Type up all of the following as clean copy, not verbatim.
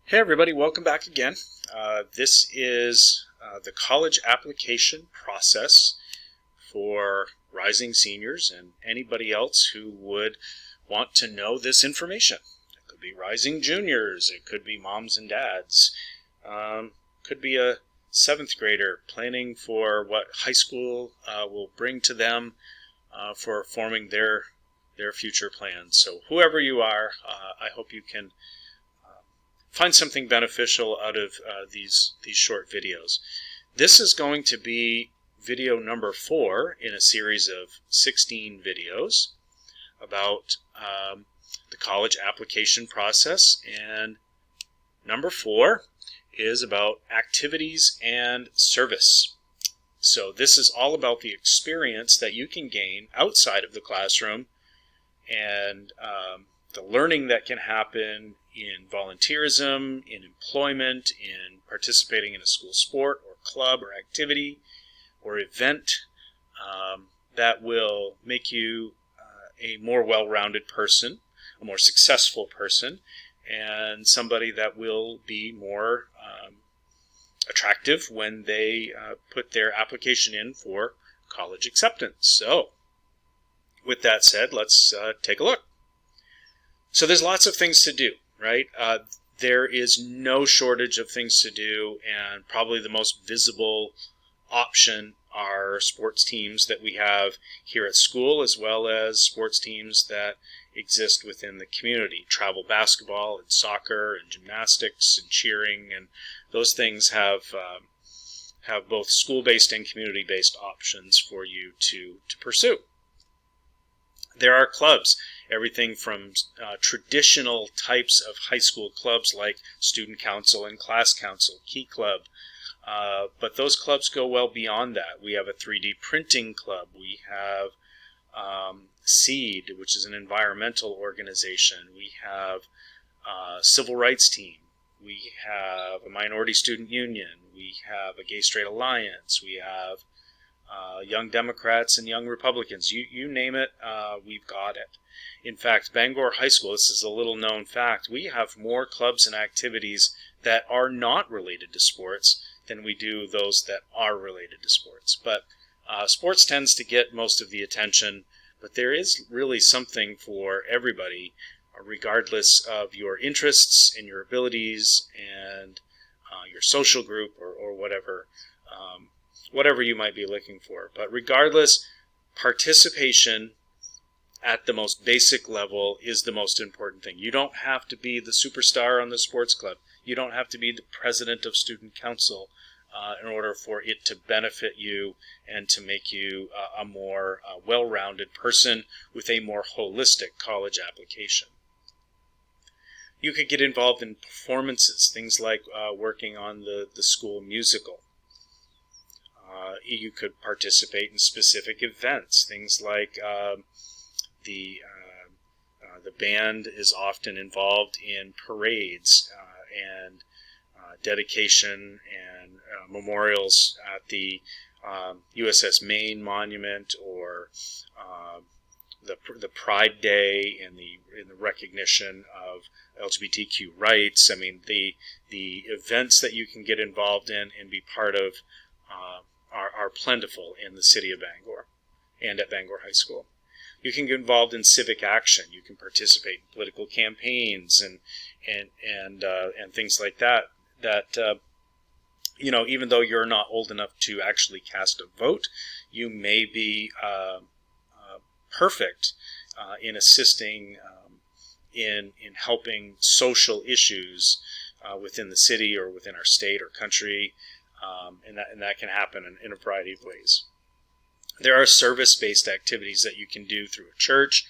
Hey everybody, welcome back again. This is the college application process for rising seniors and anybody else who would want to know this information. It could be rising juniors, it could be moms and dads, could be a 7th grader planning for what high school will bring to them for forming their future plans. So whoever you are, I hope you can find something beneficial out of these short videos. This is going to be video number 4 in a series of 16 videos about the college application process, and number 4 is about activities and service. So this is all about the experience that you can gain outside of the classroom and the learning that can happen in volunteerism, in employment, in participating in a school sport or club or activity or event that will make you a more well-rounded person, a more successful person, and somebody that will be more attractive when they put their application in for college acceptance. So, with that said, let's take a look. So there's lots of things to do, right? There is no shortage of things to do, and probably the most visible option are sports teams that we have here at school, as well as sports teams that exist within the community. Travel basketball and soccer and gymnastics and cheering, and those things have both school-based and community-based options for you to pursue. There are clubs, everything from traditional types of high school clubs like student council and class council, key club, but those clubs go well beyond that. We have a 3D printing club. We have SEED, which is an environmental organization. We have a civil rights team. We have a minority student union. We have a Gay Straight Alliance. We have Young Democrats and Young Republicans. You name it, we've got it. In fact, Bangor High School, this is a little known fact, we have more clubs and activities that are not related to sports than we do those that are related to sports. But sports tends to get most of the attention, but there is really something for everybody, regardless of your interests and your abilities and your social group or whatever. Whatever you might be looking for. But regardless, participation at the most basic level is the most important thing. You don't have to be the superstar on the sports club. You don't have to be the president of student council in order for it to benefit you and to make you a more well-rounded person with a more holistic college application. You could get involved in performances, things like working on the school musical. You could participate in specific events, things like the band is often involved in parades and dedication and memorials at the USS Maine Monument, or the Pride Day and the recognition of LGBTQ rights. I mean, the events that you can get involved in and be part of are plentiful in the city of Bangor and at Bangor High School. You can get involved in civic action. You can participate in political campaigns and things like that. Even though you're not old enough to actually cast a vote, you may be perfect in assisting in helping social issues within the city or within our state or country. And that can happen in a variety of ways. There are service-based activities that you can do through a church,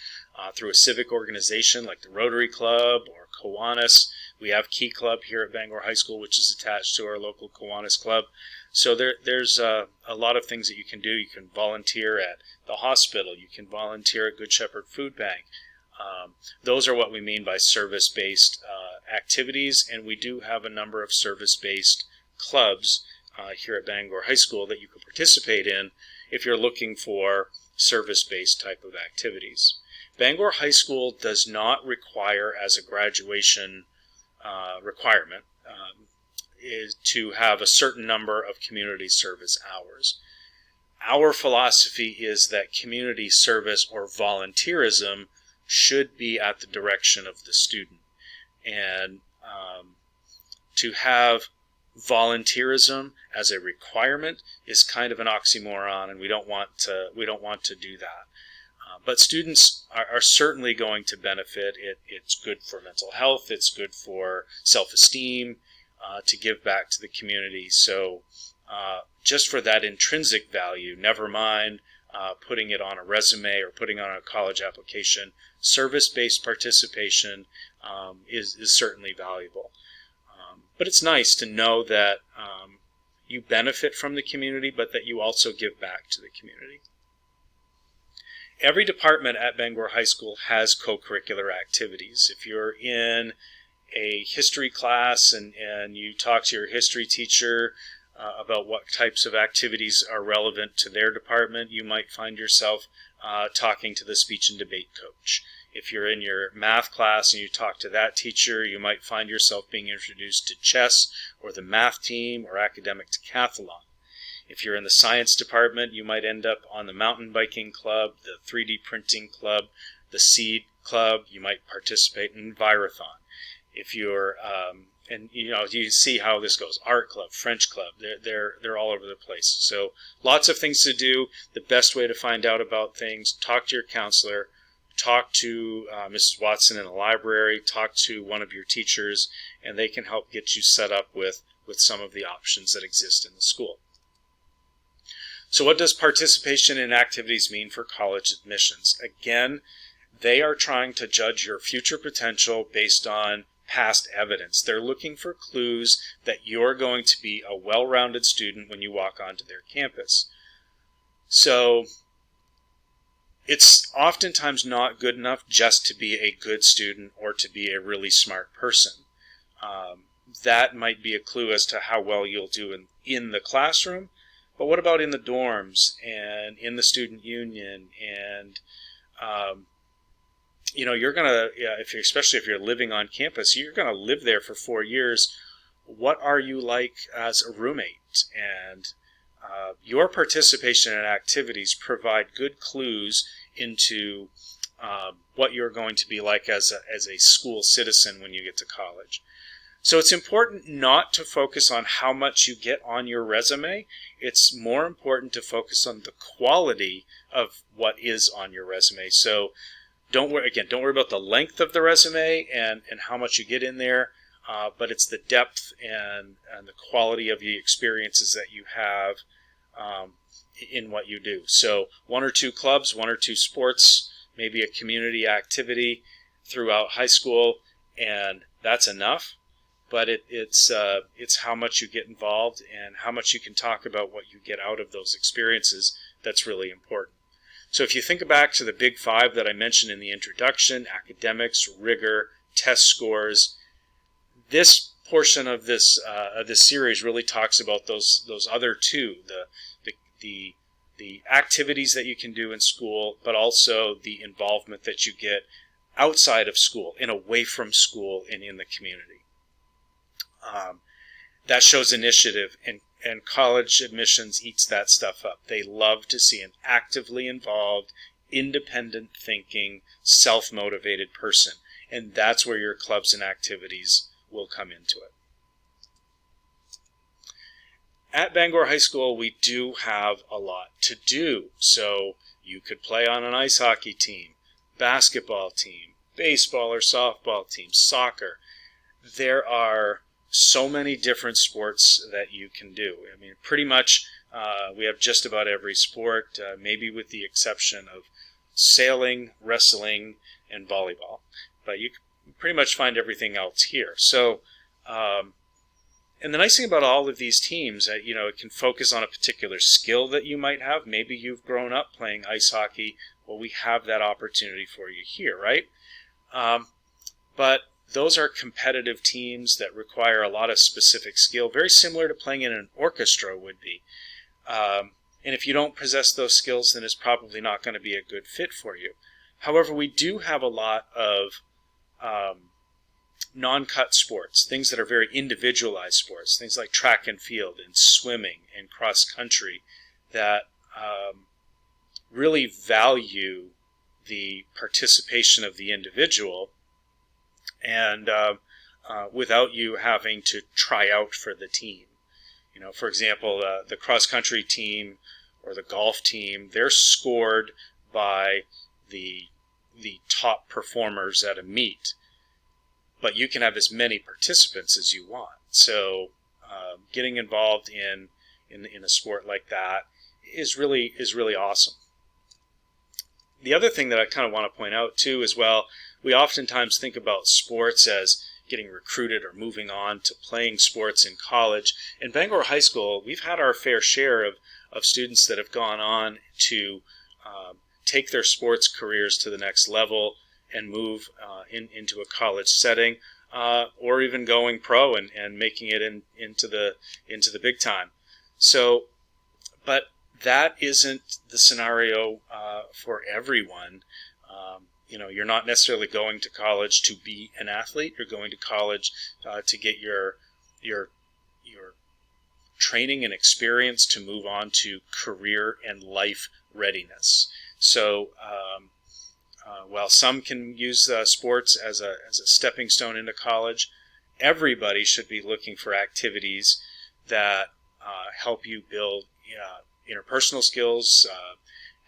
through a civic organization like the Rotary Club or Kiwanis. We have Key Club here at Bangor High School, which is attached to our local Kiwanis Club. So there's a lot of things that you can do. You can volunteer at the hospital. You can volunteer at Good Shepherd Food Bank. Those are what we mean by service-based activities, and we do have a number of service-based clubs here at Bangor High School that you can participate in if you're looking for service-based type of activities. Bangor High School does not require as a graduation requirement is to have a certain number of community service hours. Our philosophy is that community service or volunteerism should be at the direction of the student. And to have volunteerism as a requirement is kind of an oxymoron, and we don't want to do that. But students are certainly going to benefit. It's good for mental health. It's good for self-esteem, to give back to the community. So just for that intrinsic value, never mind putting it on a resume or putting it on a college application, service-based participation is certainly valuable. But it's nice to know that you benefit from the community, but that you also give back to the community. Every department at Bangor High School has co-curricular activities. If you're in a history class and you talk to your history teacher about what types of activities are relevant to their department, you might find yourself talking to the speech and debate coach. If you're in your math class and you talk to that teacher, you might find yourself being introduced to chess or the math team or academic decathlon. If you're in the science department, you might end up on the mountain biking club, the 3D printing club, the seed club. You might participate in Envirothon. If you're and you see how this goes. Art club, French club, they're all over the place. So lots of things to do. The best way to find out about things, talk to your counselor, talk to Mrs. Watson in the library, talk to one of your teachers, and they can help get you set up with some of the options that exist in the school. So what does participation in activities mean for college admissions? Again, they are trying to judge your future potential based on past evidence. They're looking for clues that you're going to be a well-rounded student when you walk onto their campus. So it's oftentimes not good enough just to be a good student or to be a really smart person. That might be a clue as to how well you'll do in the classroom, but what about in the dorms and in the student union? And you're gonna, especially if you're living on campus, you're gonna live there for 4 years. What are you like as a roommate? And your participation in activities provide good clues into what you're going to be like as a school citizen when you get to college. So it's important not to focus on how much you get on your resume. It's more important to focus on the quality of what is on your resume. So don't worry about the length of the resume and how much you get in there, but it's the depth and the quality of the experiences that you have in what you do. So 1 or 2 clubs, 1 or 2 sports, maybe a community activity throughout high school, and that's enough. But it's how much you get involved and how much you can talk about what you get out of those experiences that's really important. So if you think back to the big 5 that I mentioned in the introduction, academics, rigor, test scores, this portion of this series really talks about those other 2, the activities that you can do in school, but also the involvement that you get outside of school and away from school and in the community. That shows initiative, and college admissions eats that stuff up. They love to see an actively involved, independent thinking, self-motivated person, and that's where your clubs and activities will come into it. At Bangor High School, we do have a lot to do. So you could play on an ice hockey team, basketball team, baseball or softball team, soccer. There are so many different sports that you can do. I mean, pretty much we have just about every sport, maybe with the exception of sailing, wrestling, and volleyball. But you can pretty much find everything else here. So, and the nice thing about all of these teams, it can focus on a particular skill that you might have. Maybe you've grown up playing ice hockey. Well, we have that opportunity for you here, right? But those are competitive teams that require a lot of specific skill, very similar to playing in an orchestra would be. And if you don't possess those skills, then it's probably not going to be a good fit for you. However, we do have a lot of non-cut sports, things that are very individualized sports, things like track and field and swimming and cross country that really value the participation of the individual, and without you having to try out for the team. For example, the cross country team or the golf team, they're scored by the top performers at a meet, but you can have as many participants as you want. So getting involved in a sport like that is really awesome. The other thing that I kind of want to point out too as well, we oftentimes think about sports as getting recruited or moving on to playing sports in college. In Bangor High School, we've had our fair share of students that have gone on to take their sports careers to the next level and move into a college setting, or even going pro and making it into the big time. So, but that isn't the scenario for everyone. You're not necessarily going to college to be an athlete. You're going to college to get your training and experience to move on to career and life readiness. So while some can use sports as a stepping stone into college, everybody should be looking for activities that help you build interpersonal skills,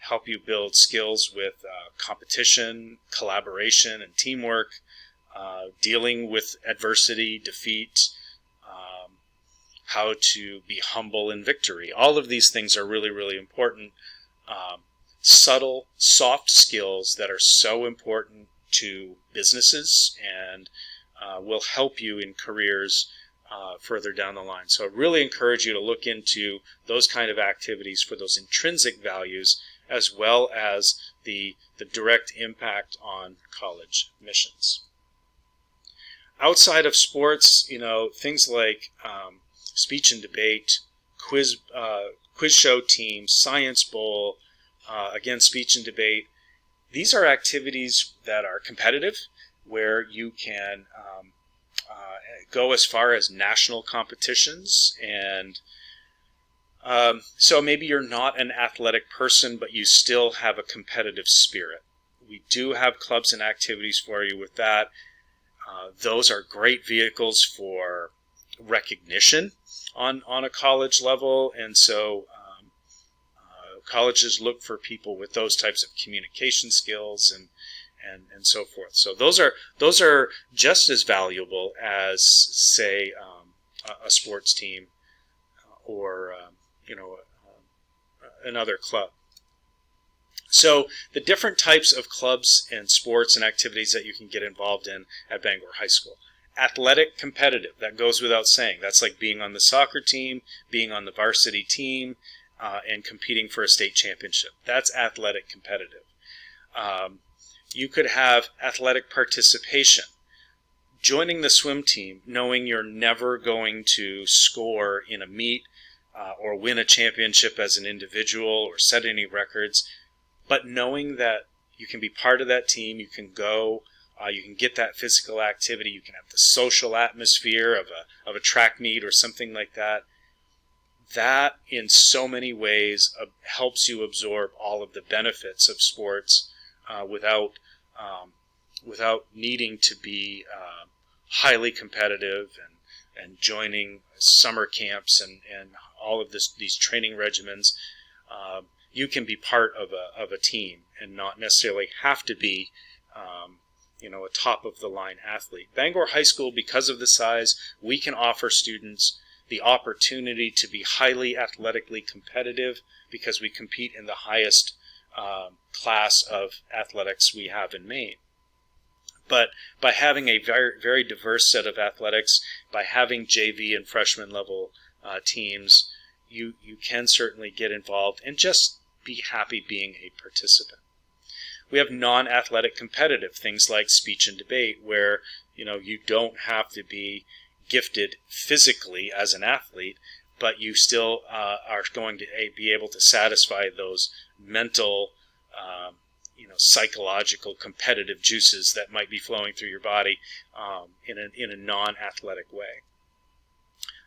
help you build skills with competition, collaboration, and teamwork, dealing with adversity, defeat, how to be humble in victory. All of these things are really, really important. Subtle, soft skills that are so important to businesses and will help you in careers further down the line. So I really encourage you to look into those kind of activities for those intrinsic values, as well as the direct impact on college admissions. Outside of sports, things like speech and debate, quiz show teams, science bowl, again, speech and debate. These are activities that are competitive, where you can go as far as national competitions. And so maybe you're not an athletic person, but you still have a competitive spirit. We do have clubs and activities for you with that. Those are great vehicles for recognition on a college level, and so colleges look for people with those types of communication skills and so forth. So those are just as valuable as, say, a sports team or another club. So the different types of clubs and sports and activities that you can get involved in at Bangor High School. Athletic competitive, that goes without saying. That's like being on the soccer team, being on the varsity team, and competing for a state championship. That's athletic competitive. You could have athletic participation. Joining the swim team, knowing you're never going to score in a meet or win a championship as an individual or set any records, but knowing that you can be part of that team, you can go, you can get that physical activity, you can have the social atmosphere of a track meet or something like that. That, in so many ways, helps you absorb all of the benefits of sports without needing to be highly competitive and joining summer camps and all of these training regimens. You can be part of a team and not necessarily have to be a top-of-the-line athlete. Bangor High School, because of the size, we can offer students the opportunity to be highly athletically competitive because we compete in the highest class of athletics we have in Maine. But by having a very, very diverse set of athletics, by having JV and freshman level teams, you can certainly get involved and just be happy being a participant. We have non-athletic competitive things like speech and debate, where you don't have to be gifted physically as an athlete, but you still are going to be able to satisfy those mental psychological competitive juices that might be flowing through your body in a non-athletic way.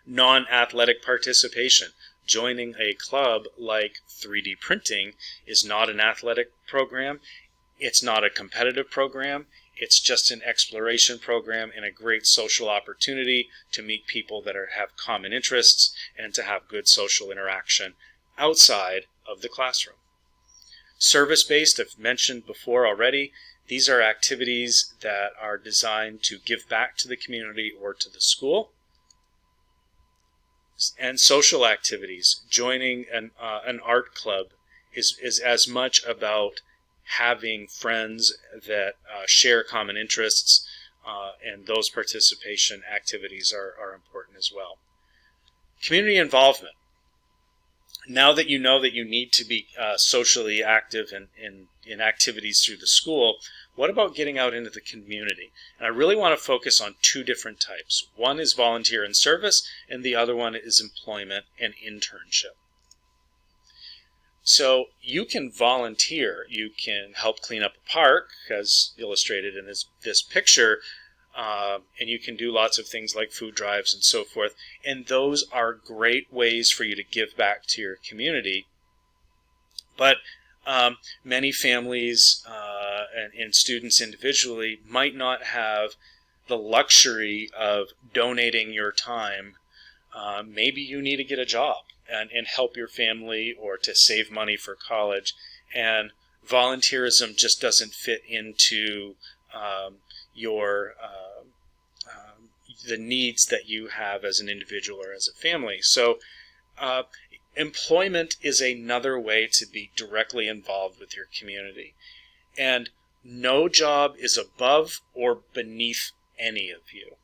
Non-athletic participation. Joining a club like 3D printing is not an athletic program. It's not a competitive program. It's just an exploration program and a great social opportunity to meet people that have common interests and to have good social interaction outside of the classroom. Service-based, I've mentioned before already, these are activities that are designed to give back to the community or to the school. And social activities, joining an art club is as much about having friends that share common interests, and those participation activities are important as well. Community involvement. Now that you know that you need to be socially active in activities through the school, what about getting out into the community? And I really want to focus on two different types. One is volunteer and service, and the other one is employment and internship. So you can volunteer. You can help clean up a park, as illustrated in this picture, and you can do lots of things like food drives and so forth. And those are great ways for you to give back to your community. But many families and students individually might not have the luxury of donating your time. Maybe you need to get a job and help your family or to save money for college. And volunteerism just doesn't fit into the needs that you have as an individual or as a family. So employment is another way to be directly involved with your community. And no job is above or beneath any of you.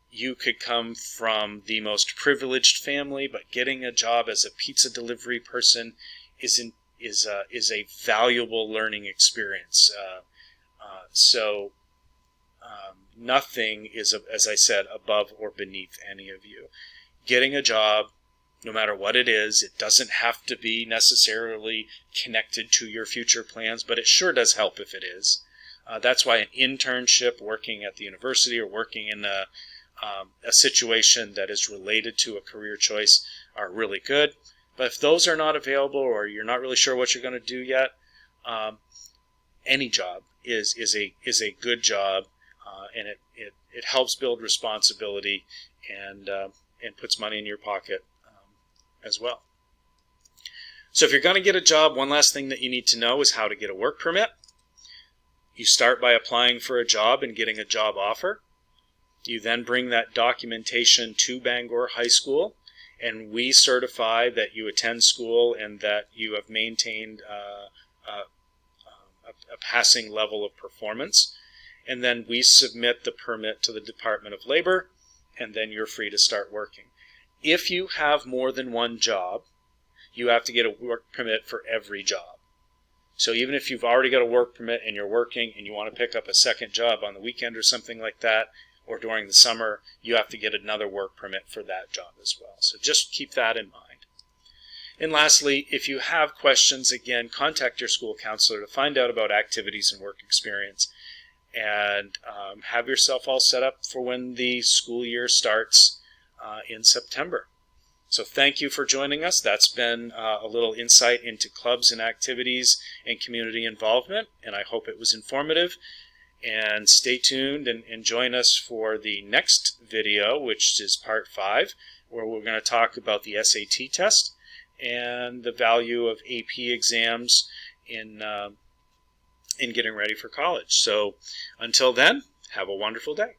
You could come from the most privileged family, but getting a job as a pizza delivery person is a valuable learning experience. So nothing is, as I said, above or beneath any of you. Getting a job, no matter what it is, it doesn't have to be necessarily connected to your future plans, but it sure does help if it is. That's why an internship, working at the university or working in a situation that is related to a career choice, are really good. But if those are not available or you're not really sure what you're going to do yet, any job is a good job, and it helps build responsibility and puts money in your pocket as well. So if you're going to get a job, one last thing that you need to know is how to get a work permit. You start by applying for a job and getting a job offer. You then bring that documentation to Bangor High School, and we certify that you attend school and that you have maintained a passing level of performance. And then we submit the permit to the Department of Labor, and then you're free to start working. If you have more than one job, you have to get a work permit for every job. So even if you've already got a work permit and you're working and you want to pick up a second job on the weekend or something like that, or during the summer, you have to get another work permit for that job as well. So just keep that in mind. And lastly, if you have questions, again, contact your school counselor to find out about activities and work experience, and have yourself all set up for when the school year starts in September. So thank you for joining us. That's been a little insight into clubs and activities and community involvement, and I hope it was informative. And stay tuned and join us for the next video, which is part 5, where we're going to talk about the SAT test and the value of AP exams in getting ready for college. So until then, have a wonderful day.